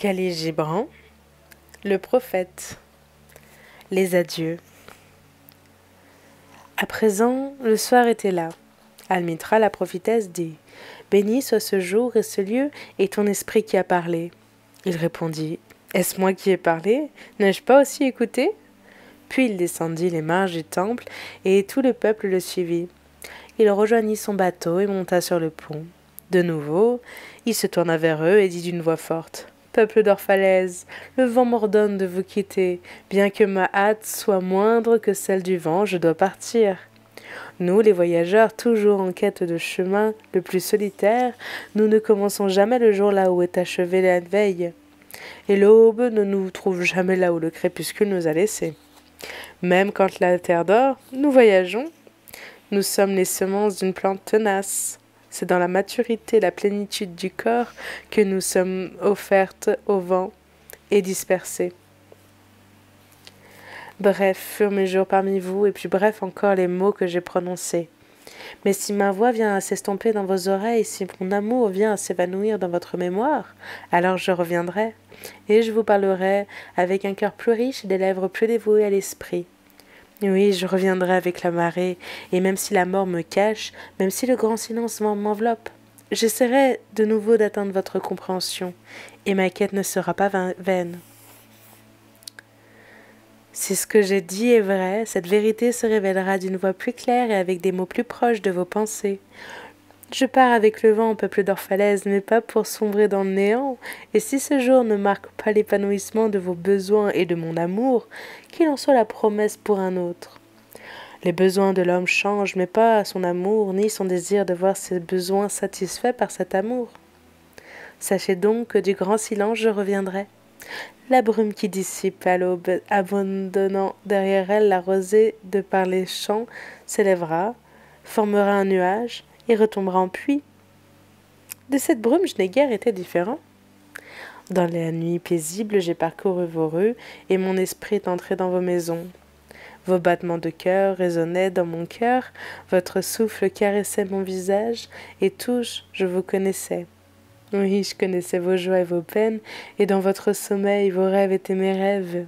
Khalil Gibran, le prophète, les adieux. À présent, le soir était là. Almitra, la prophétesse, dit « Béni soit ce jour et ce lieu et ton esprit qui a parlé. » Il répondit « Est-ce moi qui ai parlé? N'ai-je pas aussi écouté ?» Puis il descendit les marches du temple et tout le peuple le suivit. Il rejoignit son bateau et monta sur le pont. De nouveau, il se tourna vers eux et dit d'une voix forte « Peuple d'Orphalaise, le vent m'ordonne de vous quitter. Bien que ma hâte soit moindre que celle du vent, je dois partir. » Nous, les voyageurs, toujours en quête de chemin le plus solitaire, nous ne commençons jamais le jour là où est achevée la veille. Et l'aube ne nous trouve jamais là où le crépuscule nous a laissés. Même quand la terre dort, nous voyageons. Nous sommes les semences d'une plante tenace. C'est dans la maturité et la plénitude du corps que nous sommes offertes au vent et dispersées. Bref furent mes jours parmi vous, et puis bref encore les mots que j'ai prononcés. Mais si ma voix vient à s'estomper dans vos oreilles, si mon amour vient à s'évanouir dans votre mémoire, alors je reviendrai, et je vous parlerai avec un cœur plus riche et des lèvres plus dévouées à l'esprit. Oui, je reviendrai avec la marée, et même si la mort me cache, même si le grand silence m'enveloppe, j'essaierai de nouveau d'atteindre votre compréhension, et ma quête ne sera pas vaine. Si ce que j'ai dit est vrai, cette vérité se révélera d'une voix plus claire et avec des mots plus proches de vos pensées. Je pars avec le vent, peuple d'Orphalaise, mais pas pour sombrer dans le néant, et si ce jour ne marque pas l'épanouissement de vos besoins et de mon amour, qu'il en soit la promesse pour un autre. Les besoins de l'homme changent, mais pas son amour, ni son désir de voir ses besoins satisfaits par cet amour. Sachez donc que du grand silence je reviendrai. La brume qui dissipe à l'aube, abandonnant derrière elle la rosée de par les champs, s'élèvera, formera un nuage et retombera en pluie. De cette brume, je n'ai guère été différent. Dans la nuit paisible, j'ai parcouru vos rues et mon esprit est entré dans vos maisons. Vos battements de cœur résonnaient dans mon cœur, votre souffle caressait mon visage et tous, je vous connaissais. Oui, je connaissais vos joies et vos peines, et dans votre sommeil, vos rêves étaient mes rêves.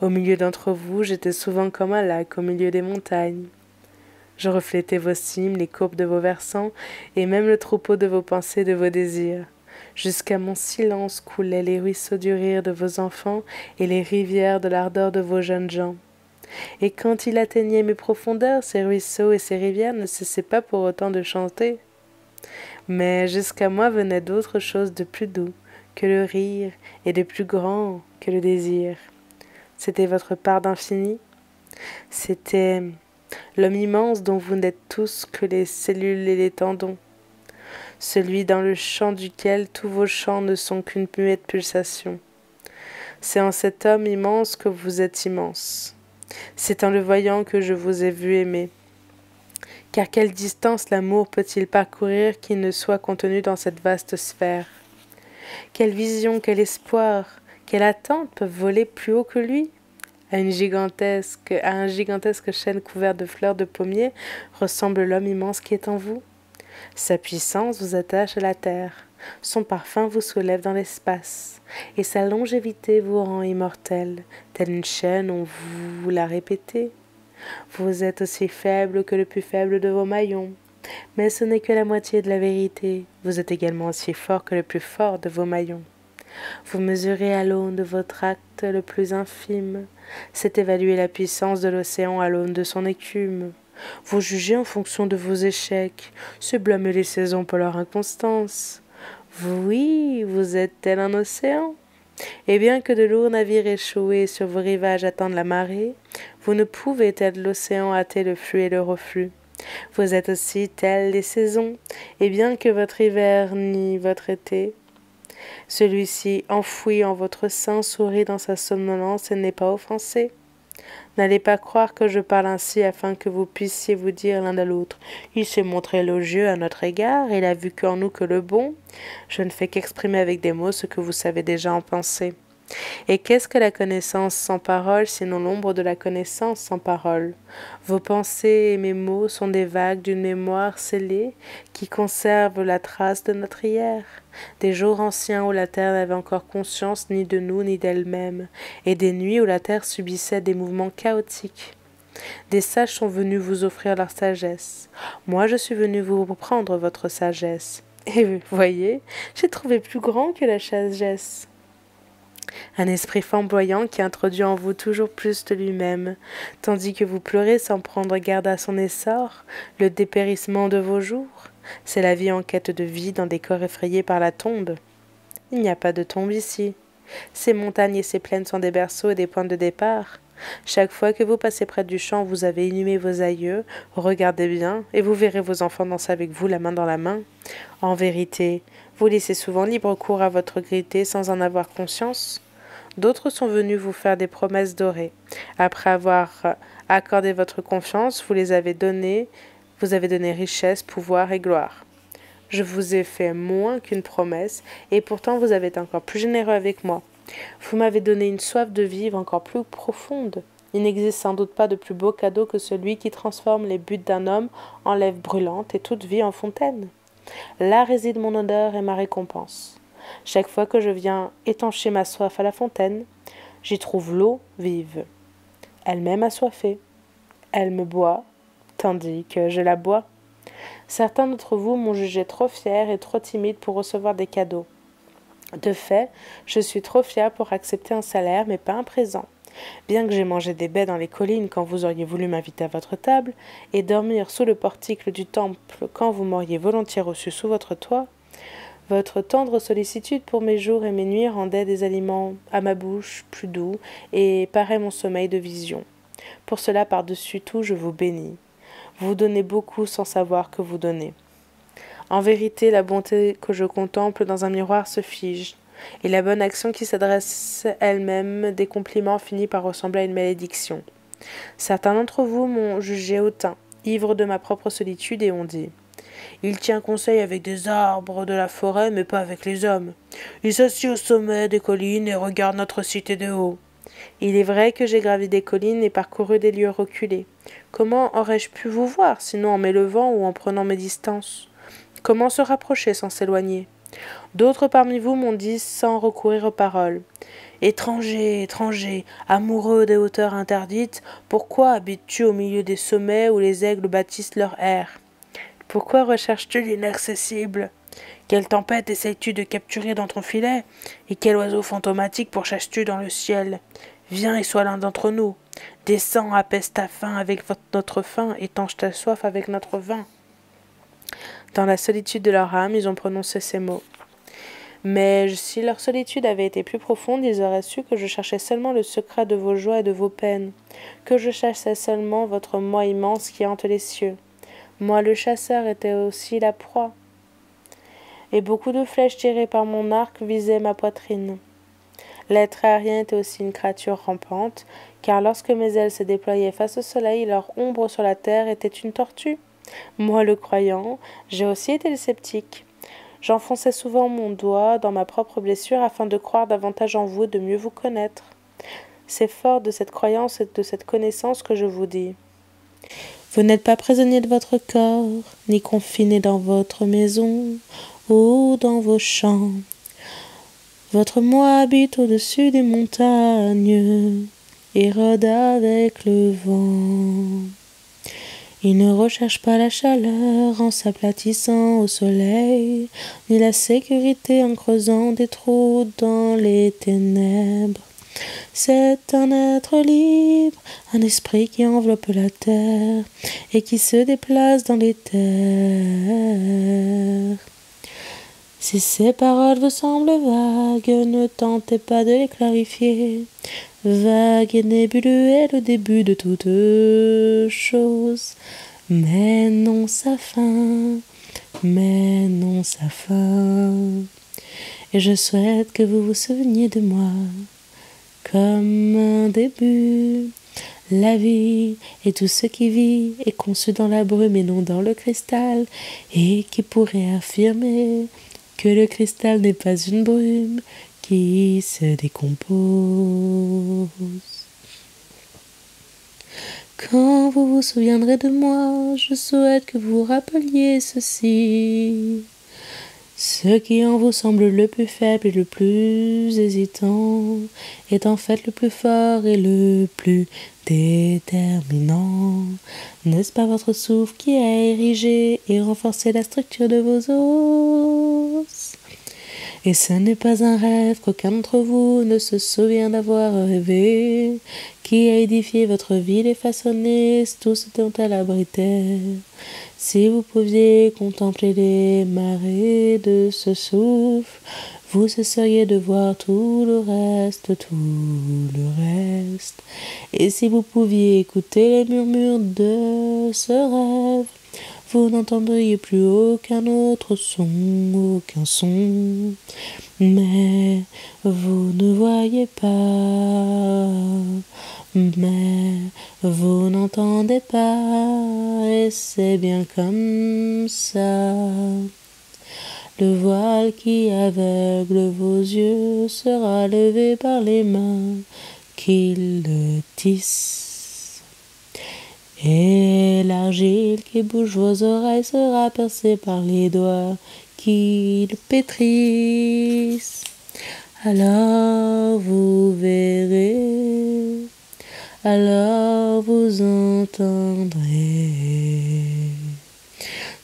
Au milieu d'entre vous, j'étais souvent comme un lac au milieu des montagnes. Je reflétais vos cimes, les courbes de vos versants, et même le troupeau de vos pensées, de vos désirs. Jusqu'à mon silence coulaient les ruisseaux du rire de vos enfants et les rivières de l'ardeur de vos jeunes gens. Et quand il atteignait mes profondeurs, ces ruisseaux et ces rivières ne cessaient pas pour autant de chanter. Mais jusqu'à moi venaient d'autres choses de plus doux que le rire et de plus grand que le désir. C'était votre part d'infini. C'était l'homme immense dont vous n'êtes tous que les cellules et les tendons. Celui dans le champ duquel tous vos chants ne sont qu'une muette pulsation. C'est en cet homme immense que vous êtes immense. C'est en le voyant que je vous ai vu aimer. Car quelle distance l'amour peut-il parcourir qui ne soit contenu dans cette vaste sphère? Quelle vision, quel espoir, quelle attente peuvent voler plus haut que lui? À un gigantesque chêne couvert de fleurs de pommier ressemble l'homme immense qui est en vous. Sa puissance vous attache à la terre, son parfum vous soulève dans l'espace, et sa longévité vous rend immortel, telle une chaîne on vous l'a répété. Vous êtes aussi faible que le plus faible de vos maillons, mais ce n'est que la moitié de la vérité. Vous êtes également aussi fort que le plus fort de vos maillons. Vous mesurez à l'aune de votre acte le plus infime. C'est évaluer la puissance de l'océan à l'aune de son écume. Vous jugez en fonction de vos échecs, c'est blâmer les saisons pour leur inconstance. Oui, vous êtes tel un océan. Et bien que de lourds navires échoués sur vos rivages attendent la marée, vous ne pouvez, tel l'océan, hâter le flux et le reflux. Vous êtes aussi telles les saisons, et bien que votre hiver nie votre été, celui-ci, enfoui en votre sein, sourit dans sa somnolence et n'est pas offensé. N'allez pas croire que je parle ainsi afin que vous puissiez vous dire l'un à l'autre « Il s'est montré élogieux à notre égard, il a vu qu'en nous que le bon. » Je ne fais qu'exprimer avec des mots ce que vous savez déjà en pensée. Et qu'est-ce que la connaissance sans parole, sinon l'ombre de la connaissance sans parole? Vos pensées et mes mots sont des vagues d'une mémoire scellée qui conserve la trace de notre hier, des jours anciens où la terre n'avait encore conscience ni de nous ni d'elle-même, et des nuits où la terre subissait des mouvements chaotiques. Des sages sont venus vous offrir leur sagesse. Moi, je suis venu vous prendre votre sagesse. Et vous voyez, j'ai trouvé plus grand que la sagesse. Un esprit flamboyant qui introduit en vous toujours plus de lui-même, tandis que vous pleurez sans prendre garde à son essor, le dépérissement de vos jours. C'est la vie en quête de vie dans des corps effrayés par la tombe. Il n'y a pas de tombe ici. Ces montagnes et ces plaines sont des berceaux et des points de départ. Chaque fois que vous passez près du champ où vous avez inhumé vos aïeux, regardez bien, et vous verrez vos enfants danser avec vous la main dans la main. En vérité, vous laissez souvent libre cours à votre gaieté sans en avoir conscience. D'autres sont venus vous faire des promesses dorées. Après avoir accordé votre confiance, vous avez donné richesse, pouvoir et gloire. Je vous ai fait moins qu'une promesse, et pourtant vous avez été encore plus généreux avec moi. Vous m'avez donné une soif de vivre encore plus profonde. Il n'existe sans doute pas de plus beau cadeau que celui qui transforme les buttes d'un homme en lèvres brûlantes et toute vie en fontaine. Là réside mon honneur et ma récompense. Chaque fois que je viens étancher ma soif à la fontaine, j'y trouve l'eau vive. Elle m'aime assoiffée. Elle me boit, tandis que je la bois. Certains d'entre vous m'ont jugé trop fière et trop timide pour recevoir des cadeaux. De fait, je suis trop fière pour accepter un salaire, mais pas un présent. Bien que j'ai mangé des baies dans les collines quand vous auriez voulu m'inviter à votre table, et dormir sous le portique du temple quand vous m'auriez volontiers reçu sous votre toit, votre tendre sollicitude pour mes jours et mes nuits rendait des aliments à ma bouche plus doux et parait mon sommeil de vision. Pour cela, par-dessus tout, je vous bénis. Vous donnez beaucoup sans savoir que vous donnez. En vérité, la bonté que je contemple dans un miroir se fige, et la bonne action qui s'adresse elle-même des compliments finit par ressembler à une malédiction. Certains d'entre vous m'ont jugé hautain, ivre de ma propre solitude, et ont dit « Il tient conseil avec des arbres de la forêt, mais pas avec les hommes. Il s'assied au sommet des collines et regarde notre cité de haut. » Il est vrai que j'ai gravi des collines et parcouru des lieux reculés. Comment aurais-je pu vous voir, sinon en m'élevant ou en prenant mes distances? Comment se rapprocher sans s'éloigner? D'autres parmi vous m'ont dit sans recourir aux paroles. Étranger, étranger, amoureux des hauteurs interdites, pourquoi habites-tu au milieu des sommets où les aigles bâtissent leur air? Pourquoi recherches-tu l'inaccessible? Quelle tempête essayes-tu de capturer dans ton filet? Et quel oiseau fantomatique pourchasses-tu dans le ciel? Viens et sois l'un d'entre nous. Descends, apaise ta faim avec notre faim, étanche ta soif avec notre vin. Dans la solitude de leur âme, ils ont prononcé ces mots. Mais si leur solitude avait été plus profonde, ils auraient su que je cherchais seulement le secret de vos joies et de vos peines, que je cherchais seulement votre moi immense qui hante les cieux. Moi, le chasseur, était aussi la proie, et beaucoup de flèches tirées par mon arc visaient ma poitrine. L'être aérien était aussi une créature rampante, car lorsque mes ailes se déployaient face au soleil, leur ombre sur la terre était une tortue. Moi, le croyant, j'ai aussi été le sceptique. J'enfonçais souvent mon doigt dans ma propre blessure afin de croire davantage en vous et de mieux vous connaître. C'est fort de cette croyance et de cette connaissance que je vous dis. Vous n'êtes pas prisonnier de votre corps, ni confiné dans votre maison ou dans vos champs. Votre moi habite au-dessus des montagnes et rôde avec le vent. Il ne recherche pas la chaleur en s'aplatissant au soleil, ni la sécurité en creusant des trous dans les ténèbres. C'est un être libre, un esprit qui enveloppe la terre et qui se déplace dans les terres. Si ces paroles vous semblent vagues, ne tentez pas de les clarifier. Vague et nébuleux est le début de toute chose, mais non sa fin, mais non sa fin. Et je souhaite que vous vous souveniez de moi comme un début. La vie et tout ce qui vit est conçu dans la brume et non dans le cristal, et qui pourrait affirmer que le cristal n'est pas une brume, qui se décompose. Quand vous vous souviendrez de moi, je souhaite que vous rappeliez ceci. Ce qui en vous semble le plus faible et le plus hésitant est en fait le plus fort et le plus déterminant. N'est-ce pas votre souffle qui a érigé et renforcé la structure de vos os? Et ce n'est pas un rêve qu'aucun d'entre vous ne se souvient d'avoir rêvé, qui a édifié votre ville et façonné tout ce dont elle abritait. Si vous pouviez contempler les marées de ce souffle, vous cesseriez de voir tout le reste. Et si vous pouviez écouter les murmures de ce rêve, vous n'entendriez plus aucun autre son. Mais vous ne voyez pas, mais vous n'entendez pas, et c'est bien comme ça. Le voile qui aveugle vos yeux sera levé par les mains qui le tissent. Et l'argile qui bouge vos oreilles sera percée par les doigts qui le pétrissent. Alors vous verrez, alors vous entendrez.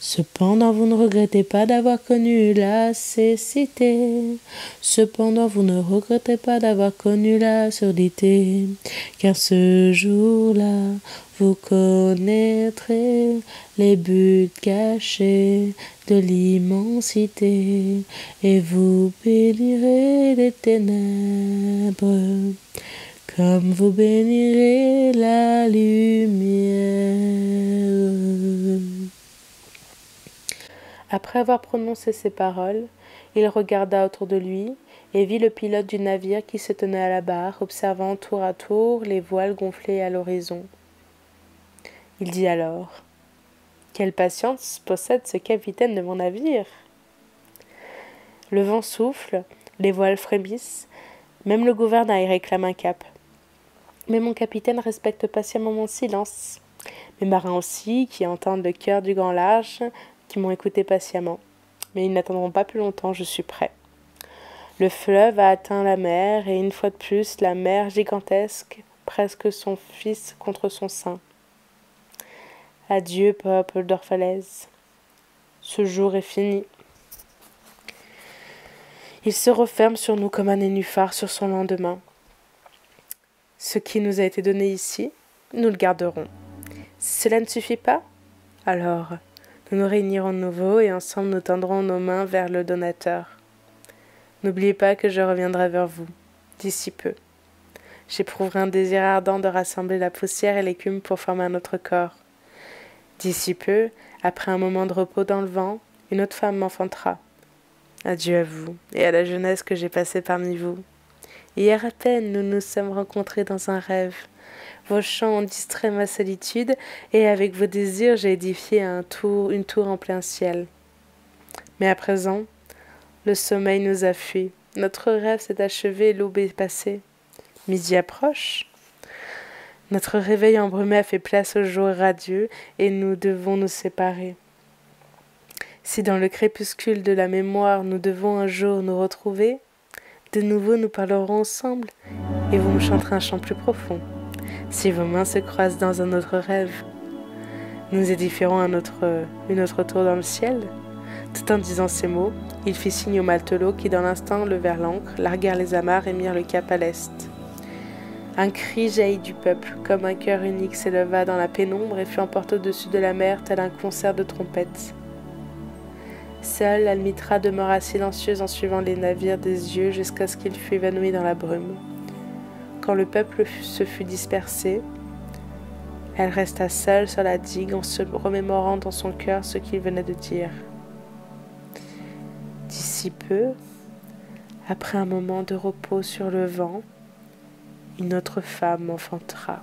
Cependant, vous ne regrettez pas d'avoir connu la cécité. Cependant, vous ne regrettez pas d'avoir connu la surdité. Car ce jour-là, vous connaîtrez les buts cachés de l'immensité. Et vous bénirez les ténèbres, comme vous bénirez la lumière. Après avoir prononcé ces paroles, il regarda autour de lui et vit le pilote du navire qui se tenait à la barre, observant tour à tour les voiles gonflées à l'horizon. Il dit alors : « Quelle patience possède ce capitaine de mon navire ! Le vent souffle, les voiles frémissent, même le gouvernail réclame un cap. Mais mon capitaine respecte patiemment mon silence. Mes marins aussi, qui entendent le cœur du grand large, qui m'ont écouté patiemment. Mais ils n'attendront pas plus longtemps, je suis prêt. Le fleuve a atteint la mer, et une fois de plus, la mer gigantesque, presque son fils contre son sein. Adieu, peuple d'Orphalaise. Ce jour est fini. Il se referme sur nous comme un nénuphar sur son lendemain. Ce qui nous a été donné ici, nous le garderons. Si cela ne suffit pas, alors nous nous réunirons de nouveau et ensemble nous tendrons nos mains vers le donateur. N'oubliez pas que je reviendrai vers vous, d'ici peu. J'éprouverai un désir ardent de rassembler la poussière et l'écume pour former un autre corps. D'ici peu, après un moment de repos dans le vent, une autre femme m'enfantera. Adieu à vous et à la jeunesse que j'ai passée parmi vous. Hier à peine, nous nous sommes rencontrés dans un rêve. Vos chants ont distrait ma solitude, et avec vos désirs, j'ai édifié une tour en plein ciel. Mais à présent, le sommeil nous a fui. Notre rêve s'est achevé, l'aube est passée. Midi approche. Notre réveil embrumé a fait place au jour radieux, et nous devons nous séparer. Si dans le crépuscule de la mémoire, nous devons un jour nous retrouver, de nouveau nous parlerons ensemble, et vous me chanterez un chant plus profond. Si vos mains se croisent dans un autre rêve, nous édifierons une autre tour dans le ciel. Tout en disant ces mots, il fit signe aux matelots qui, dans l'instant, levèrent l'ancre, larguèrent les amarres et mirent le cap à l'est. Un cri jaillit du peuple, comme un chœur unique s'éleva dans la pénombre et fut emporté au-dessus de la mer tel un concert de trompettes. Seule, Almitra demeura silencieuse en suivant les navires des yeux jusqu'à ce qu'il fût évanoui dans la brume. Quand le peuple se fut dispersé, elle resta seule sur la digue en se remémorant dans son cœur ce qu'il venait de dire. D'ici peu, après un moment de repos sur le vent, une autre femme m'enfantera.